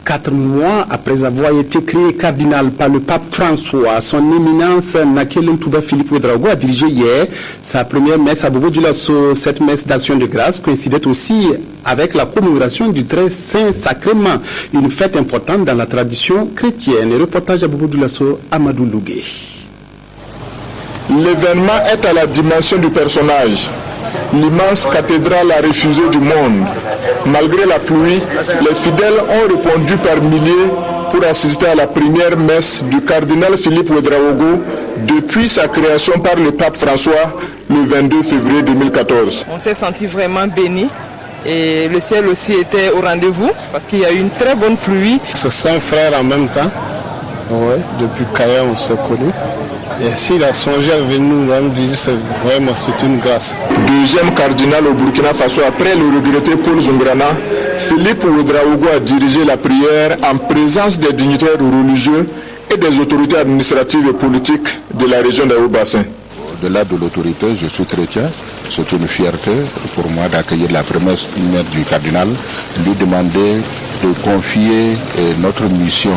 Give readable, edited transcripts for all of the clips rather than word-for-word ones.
4 mois après avoir été créé cardinal par le pape François, son éminence Nakelem Touba Philippe Ouedraogo a dirigé hier sa première messe à Bobo Dioulasso. Cette messe d'action de grâce coïncidait aussi avec la commémoration du très saint sacrement, une fête importante dans la tradition chrétienne. Reportage à Bobo Dioulasso, Amadou Lougué. L'événement est à la dimension du personnage. L'immense cathédrale a refusé du monde. Malgré la pluie, les fidèles ont répondu par milliers pour assister à la première messe du cardinal Philippe Ouedraogo depuis sa création par le pape François le 22 février 2014. On s'est senti vraiment bénis et le ciel aussi était au rendez-vous parce qu'il y a eu une très bonne pluie. Ce sont frères en même temps. Ouais, depuis Kaya on s'est connus. Et s'il a songé à venir nous rendre visite, c'est une grâce. Deuxième cardinal au Burkina Faso après le regretté Paul Zungrana, Philippe Ouedraogo a dirigé la prière en présence des dignitaires religieux et des autorités administratives et politiques de la région des Hauts-Bassins. Au-delà de l'autorité, je suis chrétien. C'est une fierté pour moi d'accueillir la première du cardinal, lui demander de confier notre mission,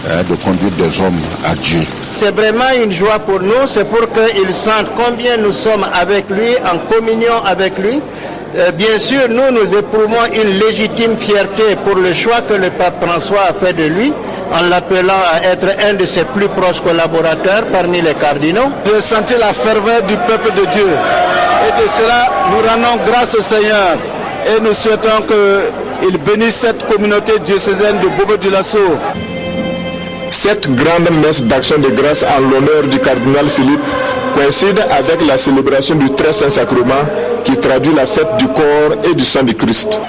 de conduire des hommes à Dieu. C'est vraiment une joie pour nous, c'est pour qu'il sente combien nous sommes avec lui, en communion avec lui. Bien sûr, nous éprouvons une légitime fierté pour le choix que le pape François a fait de lui, en l'appelant à être un de ses plus proches collaborateurs parmi les cardinaux. J'ai senti la ferveur du peuple de Dieu. Et de cela, nous rendons grâce au Seigneur. Et nous souhaitons qu'il bénisse cette communauté diocésaine de Bobo Dioulasso. Cette grande messe d'action de grâce en l'honneur du cardinal Philippe coïncide avec la célébration du très saint sacrement qui traduit la fête du corps et du sang du Christ.